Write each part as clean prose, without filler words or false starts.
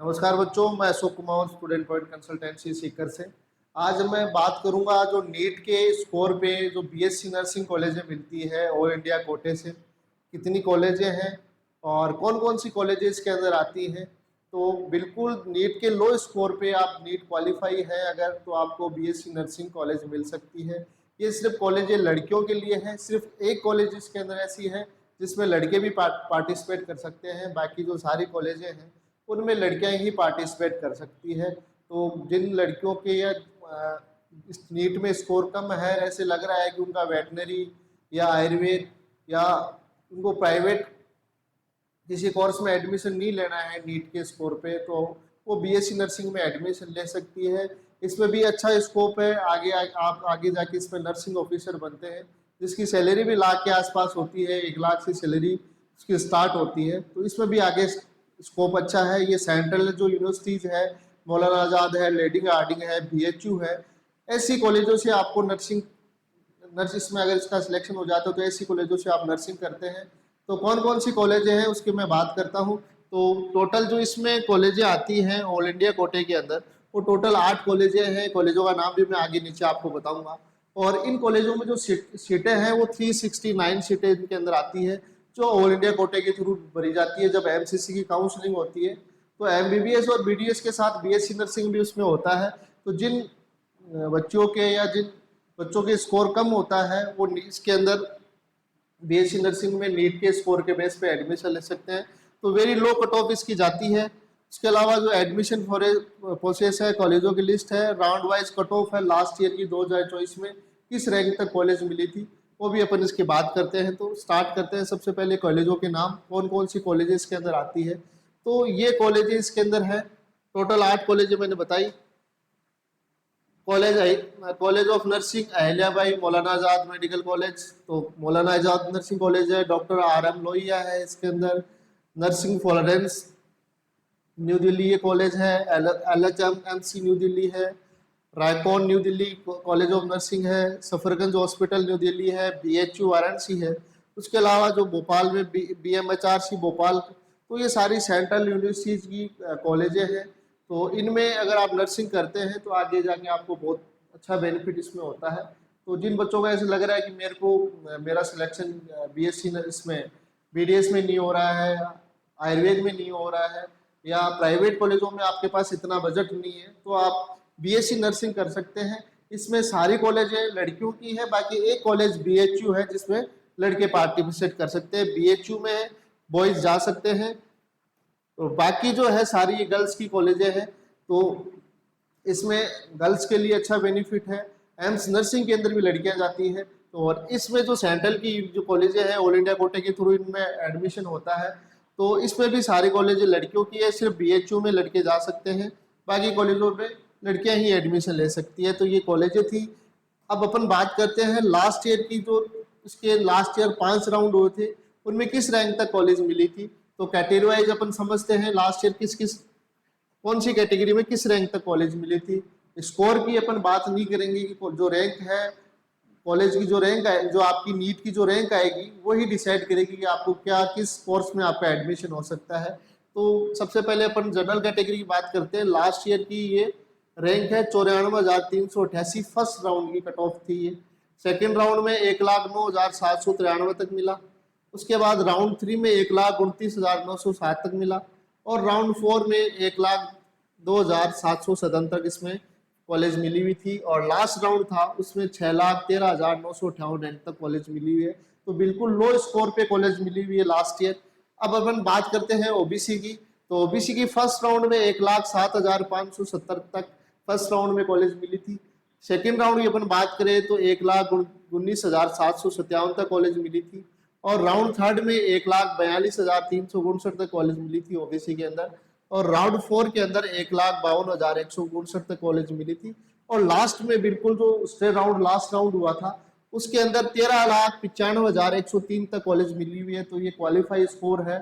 नमस्कार बच्चों, मैं Ashok Kumar student point consultancy Sikar से। आज मैं बात करूंगा जो नीट के स्कोर पे जो बीएससी नर्सिंग कॉलेजें मिलती है ऑल इंडिया कोटे से, कितनी कॉलेजें हैं और कौन कौन सी कॉलेजें इसके अंदर आती हैं। तो बिल्कुल नीट के लो स्कोर पे आप नीट क्वालिफाई है अगर, तो आपको बीएससी नर्सिंग कॉलेज मिल सकती है। ये सिर्फ कॉलेजें लड़कियों के लिए है, सिर्फ एक कॉलेज इसके अंदर ऐसी है जिसमें लड़के भी पार्टिसिपेट कर सकते हैं। बाकी जो सारी कॉलेजें हैं उनमें लड़कियां ही पार्टिसिपेट कर सकती है। तो जिन लड़कियों के या इस नीट में स्कोर कम है, ऐसे लग रहा है कि उनका वेटनरी या आयुर्वेद या उनको प्राइवेट किसी कोर्स में एडमिशन नहीं लेना है नीट के स्कोर पे, तो वो बीएससी नर्सिंग में एडमिशन ले सकती है। इसमें भी अच्छा स्कोप है, आप आगे जाके इसमें नर्सिंग ऑफिसर बनते हैं, जिसकी सैलरी भी लाख के आसपास होती है, 1 लाख से सैलरी उसकी स्टार्ट होती है। तो इसमें भी आगे स्कोप अच्छा है। ये सेंट्रल जो यूनिवर्सिटीज है, मौलाना आज़ाद है, लेडी हार्डिंग है, बीएचयू है, ऐसी कॉलेजों से आपको नर्स इसमें अगर इसका सिलेक्शन हो जाता है तो ऐसी कॉलेजों से आप नर्सिंग करते हैं। तो कौन कौन सी कॉलेजें हैं उसकी मैं बात करता हूँ। तो टोटल जो इसमें कॉलेजें आती हैं ऑल इंडिया कोटे के अंदर, वो टोटल 8 कॉलेजें हैं। कॉलेजों का नाम भी मैं आगे नीचे आपको बताऊंगा। और इन कॉलेजों में जो सीटें हैं वो 369 सीटें इनके अंदर आती है, जो ऑल इंडिया कोटे के थ्रू भरी जाती है। जब एमसीसी की काउंसलिंग होती है तो एमबीबीएस और बीडीएस के साथ बीएससी नर्सिंग भी उसमें होता है। तो जिन बच्चों के या जिन बच्चों के स्कोर कम होता है वो इसके अंदर बीएससी नर्सिंग में नीट के स्कोर के बेस पे एडमिशन ले सकते हैं। तो वेरी लो कट ऑफ इसकी जाती है। इसके अलावा जो एडमिशन प्रोसेस है, कॉलेजों की लिस्ट है, राउंड वाइज कट ऑफ है लास्ट ईयर की 2024 में किस रैंक तक कॉलेज मिली थी, वो भी अपन इसकी बात करते हैं। तो स्टार्ट करते हैं सबसे पहले कॉलेजों के नाम, कौन कौन सी कॉलेजेस के अंदर आती है। तो ये कॉलेजेस इसके अंदर है, टोटल 8 कॉलेजें मैंने बताई। कॉलेज है college of nursing Ahilyabai Maulana Azad medical college, तो मौलाना आजाद नर्सिंग कॉलेज है। डॉक्टर आर एम लोहिया है इसके अंदर। नर्सिंग फ्लोरेंस न्यू दिल्ली ये कॉलेज है। LHMC न्यू दिल्ली है। रायकॉन New Delhi college of nursing है। सफरगंज हॉस्पिटल न्यू दिल्ली है। BHU वाराणसी है। उसके अलावा जो भोपाल में BMHRC भोपाल, तो ये सारी सेंट्रल यूनिवर्सिटीज की कॉलेजें हैं। तो इनमें अगर आप नर्सिंग करते हैं तो आगे जाके आपको बहुत अच्छा बेनिफिट इसमें होता है। तो जिन बच्चों को ऐसे लग रहा है कि मेरा सिलेक्शन बीएससी इसमें बीडीएस में नहीं हो रहा है, आयुर्वेद में नहीं हो रहा है, या प्राइवेट कॉलेजों में आपके पास इतना बजट नहीं है, तो आप बीएससी नर्सिंग कर सकते हैं। इसमें सारी कॉलेजें लड़कियों की है। बाकी एक कॉलेज बीएचयू है जिसमें लड़के पार्टिसिपेट कर सकते हैं। बीएचयू में बॉयज जा सकते हैं। तो बाकी जो है सारी गर्ल्स की कॉलेजें हैं, तो इसमें गर्ल्स के लिए अच्छा बेनिफिट है। एम्स नर्सिंग के अंदर भी लड़कियां जाती हैं। तो और इसमें जो सेंट्रल की जो कॉलेजें हैं ऑल इंडिया कोटे के थ्रू इनमें एडमिशन होता है। तो इसमें भी सारी कॉलेजें लड़कियों की है, सिर्फ बीएचयू में लड़के जा सकते हैं, बाकी कॉलेजों में लड़कियां ही एडमिशन ले सकती है। तो ये कॉलेजें थी। अब अपन बात करते हैं लास्ट ईयर की। जो इसके लास्ट ईयर 5 राउंड हुए थे, उनमें किस रैंक तक कॉलेज मिली थी। तो कैटेगरी वाइज अपन समझते हैं लास्ट ईयर किस किस कौन सी कैटेगरी में किस रैंक तक कॉलेज मिली थी। स्कोर की अपन बात नहीं करेंगे कि जो रैंक है कॉलेज की, जो रैंक है, जो आपकी नीट की जो रैंक आएगी वही डिसाइड करेगी कि आपको क्या किस कोर्स में आपका एडमिशन हो सकता है। तो सबसे पहले अपन जनरल कैटेगरी की बात करते हैं। लास्ट ईयर की ये रैंक है 94,388, फर्स्ट राउंड की कट ऑफ थी ये। सेकेंड राउंड में 1,09,793 तक मिला। उसके बाद राउंड 3 में 1,29,907 तक मिला। और राउंड 4 में 1,02,757 तक इसमें कॉलेज मिली हुई थी। और लास्ट राउंड था उसमें 6,13,958 रैंक तक कॉलेज मिली हुई है। तो बिल्कुल लो स्कोर पे कॉलेज मिली हुई है लास्ट ईयर। अब अपन बात करते हैं ओबीसी की। तो ओबीसी की फर्स्ट राउंड में 1,07,570 तक फर्स्ट राउंड में कॉलेज मिली थी। सेकेंड राउंड की अपन बात करें तो 1,19,757 तक कॉलेज मिली थी। और राउंड थर्ड में 1,42,359 तक कॉलेज मिली थी ओबीसी के अंदर। और राउंड 4 के अंदर 1,52,159 तक कॉलेज मिली थी। और लास्ट में बिल्कुल जो स्टे राउंड लास्ट राउंड हुआ था उसके अंदर 13,95,103 तक कॉलेज मिली हुई है। तो ये क्वालिफाई स्कोर है।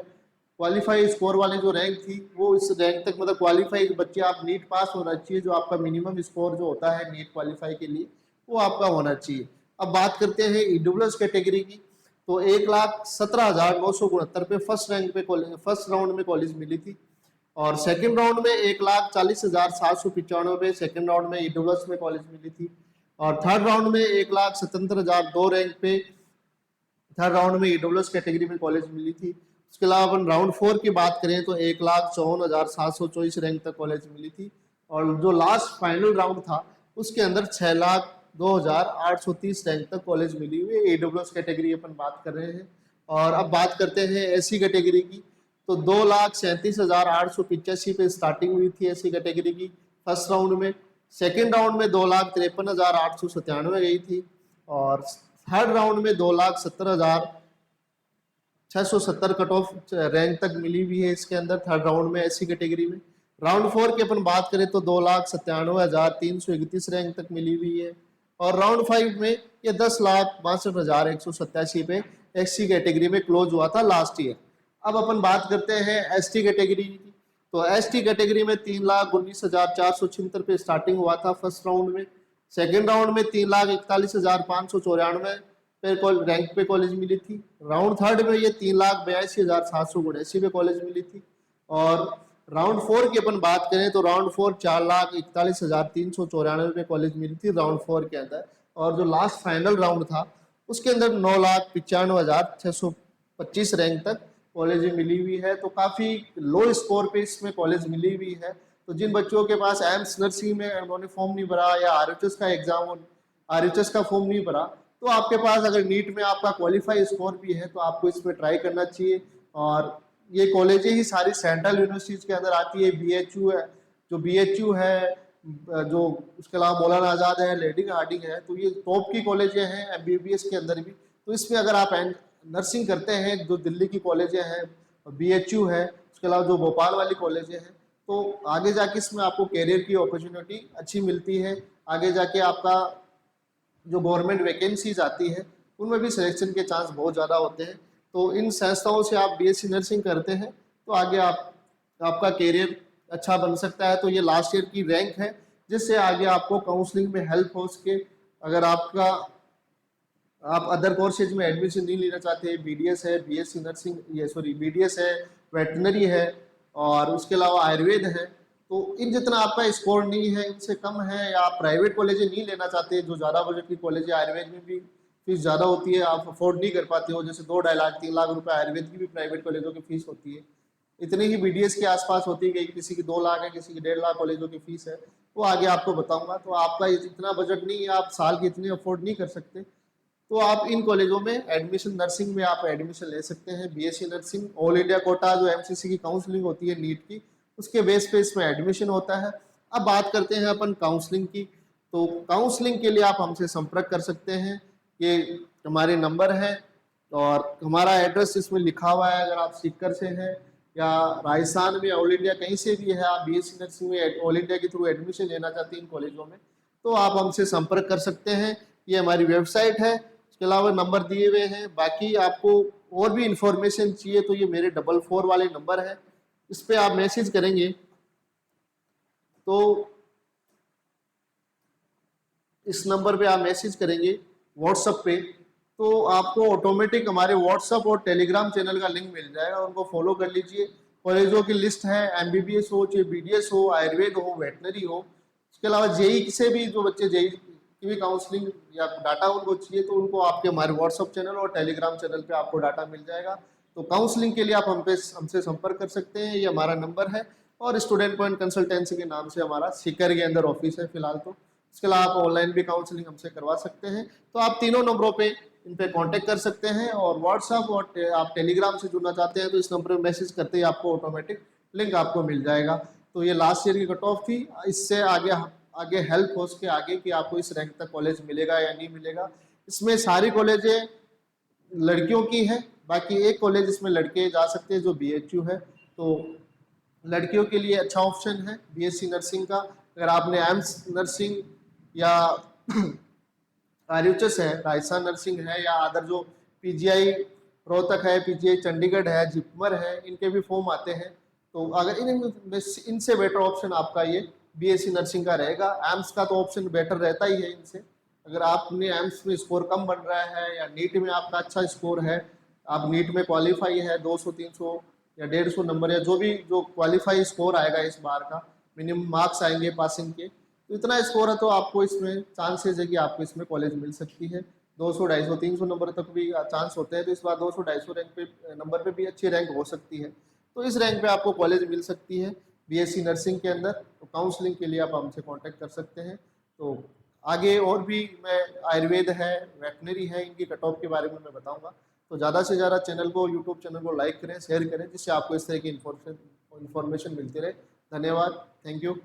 क्वालिफाई स्कोर वाली जो रैंक थी वो इस रैंक तक, मतलब क्वालिफाई बच्चे आप नीट पास होना चाहिए, जो आपका मिनिमम स्कोर जो होता है नीट क्वालिफाई के लिए वो आपका होना चाहिए। अब बात करते हैं ईडब्ल्यूएस कैटेगरी की। तो 1,17,969 पे फर्स्ट रैंक पे फर्स्ट राउंड में कॉलेज मिली थी। और सेकंड राउंड में 1,40,795 सेकंड राउंड में ईडब्ल्यूएस में कॉलेज मिली थी। और थर्ड राउंड में 1,77,000 दो रैंक पे थर्ड राउंड में ईडब्ल्यूएस कैटेगरी में कॉलेज मिली थी। उसके अलावा अपन राउंड 4 की बात करें तो 1,54,724 रैंक तक कॉलेज मिली थी। और जो लास्ट फाइनल राउंड था उसके अंदर 6,02,830 रैंक तक कॉलेज मिली हुई है। ईडब्ल्यूएस कैटेगरी अपन बात कर रहे हैं। और अब बात करते हैं एससी कैटेगरी की, तो 2,37,885 पे स्टार्टिंग हुई थी एससी कैटेगरी की फर्स्ट राउंड में। सेकेंड राउंड में 2,53,897 गई थी। और थर्ड राउंड में 2,70,670 कट ऑफ रैंक तक मिली हुई है इसके अंदर थर्ड राउंड में एससी कैटेगरी में। राउंड 4 की अपन बात करें तो 2,97,331 रैंक तक मिली हुई है। और राउंड 5 में ये 10,62,187 पे एससी कैटेगरी में क्लोज हुआ था लास्ट ईयर। अब अपन बात करते हैं एसटी कैटेगरी की, तो एसटी कैटेगरी में 3,19,476 पे स्टार्टिंग हुआ था फर्स्ट राउंड में। सेकेंड राउंड में 3,41,594 पे रैंक पे कॉलेज मिली थी। राउंड थर्ड में ये 3,82,779 पे कॉलेज मिली थी। और राउंड 4 की अपन बात करें तो राउंड 4 4,41,394 पे कॉलेज मिली थी राउंड 4 के अंदर। और जो लास्ट फाइनल राउंड था उसके अंदर 9,95,625 रैंक तक कॉलेज मिली हुई है। तो काफ़ी लो स्कोर पे इसमें कॉलेज मिली हुई है। तो जिन बच्चों के पास एम्स नर्सिंग में उन्होंने फॉर्म नहीं भरा या आरएचएस का एग्जाम आरएचएस का फॉर्म नहीं भरा, तो आपके पास अगर नीट में आपका क्वालिफाई स्कोर भी है तो आपको इसमें ट्राई करना चाहिए। और ये कॉलेजें ही सारी सेंट्रल यूनिवर्सिटीज के अंदर आती है। बीएचयू है, जो बीएचयू है, जो उसके अलावा मौलाना आज़ाद है, लेडी हार्डिंग है, तो ये टॉप की कॉलेजें हैं एमबीबीएस के अंदर भी। तो इसमें अगर आप नर्सिंग करते हैं, जो दिल्ली की कॉलेजें हैं, बीएचयू है, उसके अलावा जो भोपाल वाली कॉलेजें हैं, तो आगे जाके इसमें आपको कैरियर की अपॉर्चुनिटी अच्छी मिलती है। आगे जाके आपका जो गवर्नमेंट वैकेंसीज आती है उनमें भी सिलेक्शन के चांस बहुत ज़्यादा होते हैं। तो इन संस्थाओं से आप बीएससी नर्सिंग करते हैं तो आगे आपका कैरियर अच्छा बन सकता है। तो ये लास्ट ईयर की रैंक है जिससे आगे आपको काउंसलिंग में हेल्प हो सके। अगर आप अदर कोर्सेज में एडमिशन नहीं लेना चाहते, बीडीएस है, बीएससी नर्सिंग बीडीएस है, वेटनरी है और उसके अलावा आयुर्वेद है, तो इन जितना आपका स्कोर नहीं है, इनसे कम है, या आप प्राइवेट कॉलेज नहीं लेना चाहते जो ज़्यादा बजट की कॉलेज है, आयुर्वेद में भी फीस ज़्यादा होती है, आप अफोर्ड नहीं कर पाते हो, जैसे 2-2.5 लाख 3 लाख रुपए आयुर्वेद की भी प्राइवेट कॉलेजों की फीस होती है, इतनी ही बीडीएस के आसपास होती है, किसी की 2 लाख है, किसी की 1.5 लाख कॉलेजों की फीस है, वो आगे आपको बताऊंगा। तो आपका इतना बजट नहीं है, आप साल की इतनी अफोर्ड नहीं कर सकते, तो आप इन कॉलेजों में एडमिशन नर्सिंग में आप एडमिशन ले सकते हैं। BSc nursing all India quota जो एमसीसी की काउंसलिंग होती है नीट की, उसके बेस पे इसमें एडमिशन होता है। अब बात करते हैं अपन काउंसलिंग की, तो काउंसलिंग के लिए आप हमसे संपर्क कर सकते हैं, ये हमारे नंबर है और हमारा एड्रेस इसमें लिखा हुआ है। अगर आप सीकर से हैं या राजस्थान में ऑल इंडिया कहीं से भी है, आप बीएससी नर्सिंग में ऑल इंडिया के थ्रू एडमिशन लेना चाहते हैं इन कॉलेजों में, तो आप हमसे संपर्क कर सकते हैं। ये हमारी वेबसाइट है, इसके अलावा नंबर दिए हुए हैं। बाकी आपको और भी इंफॉर्मेशन चाहिए तो ये मेरे 44 वाले नंबर है, इस पर आप मैसेज करेंगे तो इस नंबर पे आप मैसेज करेंगे व्हाट्सएप पे, तो आपको ऑटोमेटिक हमारे व्हाट्सएप और टेलीग्राम चैनल का लिंक मिल जाएगा, उनको फॉलो कर लीजिए। कॉलेजों की लिस्ट है, एमबीबीएस हो, चाहे बीडीएस हो, आयुर्वेद हो, वेटनरी हो, इसके अलावा जेई से भी जो बच्चे जेई की भी काउंसलिंग या डाटा उनको चाहिए तो उनको आपके हमारे व्हाट्सएप चैनल और टेलीग्राम चैनल पे आपको डाटा मिल जाएगा। तो काउंसलिंग के लिए आप हमसे संपर्क कर सकते हैं, ये हमारा नंबर है। और स्टूडेंट पॉइंट कंसल्टेंसी के नाम से हमारा सीकर के अंदर ऑफिस है फिलहाल। तो इसके अलावा आप ऑनलाइन भी काउंसलिंग हमसे करवा सकते हैं। तो आप तीनों नंबरों पे इन पे कांटेक्ट कर सकते हैं। और व्हाट्सएप और आप टेलीग्राम से जुड़ना चाहते हैं तो इस नंबर पे मैसेज करते ही आपको ऑटोमेटिक लिंक आपको मिल जाएगा। तो ये लास्ट ईयर की कट ऑफ थी, इससे आगे हेल्प हो सके आगे कि आपको इस रैंक तक कॉलेज मिलेगा या नहीं मिलेगा। इसमें सारी कॉलेजें लड़कियों की है, बाकी एक कॉलेज इसमें लड़के जा सकते हैं जो बीएचयू है, तो लड़कियों के लिए अच्छा ऑप्शन है बीएससी नर्सिंग का। अगर आपने एम्स नर्सिंग या आरयूएचएस है, राजस्थान नर्सिंग है, या अदर जो पीजीआई रोहतक है, पीजीआई चंडीगढ़ है, जिपमर है, इनके भी फॉर्म आते हैं, तो अगर इनसे बेटर ऑप्शन आपका ये बीएससी नर्सिंग का रहेगा। एम्स का तो ऑप्शन बेटर रहता ही है इनसे। अगर आपने एम्स में स्कोर कम बन रहा है या नीट में आपका अच्छा स्कोर है, आप नीट में क्वालिफाई है 200-300 या 150 नंबर या जो भी जो क्वालिफाई स्कोर आएगा इस बार का, मिनिमम मार्क्स आएंगे पासिंग के, तो इतना स्कोर है तो आपको इसमें चांसेस है कि आपको इसमें कॉलेज मिल सकती है। 200, 250, 300 नंबर तक भी चांस होते हैं, तो इस बार 200, 250 रैंक पे नंबर पे भी अच्छी रैंक हो सकती है। तो इस रैंक पे आपको कॉलेज मिल सकती है बीएससी नर्सिंग के अंदर। तो काउंसलिंग के लिए आप हमसे कांटेक्ट कर सकते हैं। तो आगे और भी मैं आयुर्वेद है, वेटनरी है, इनकी कट ऑफ के बारे में मैं बताऊंगा। तो ज़्यादा से ज़्यादा चैनल को, यूट्यूब चैनल को लाइक करें, शेयर करें, जिससे आपको इस तरह की इन्फॉर्मेशन मिलती रहे। धन्यवाद, थैंक यू।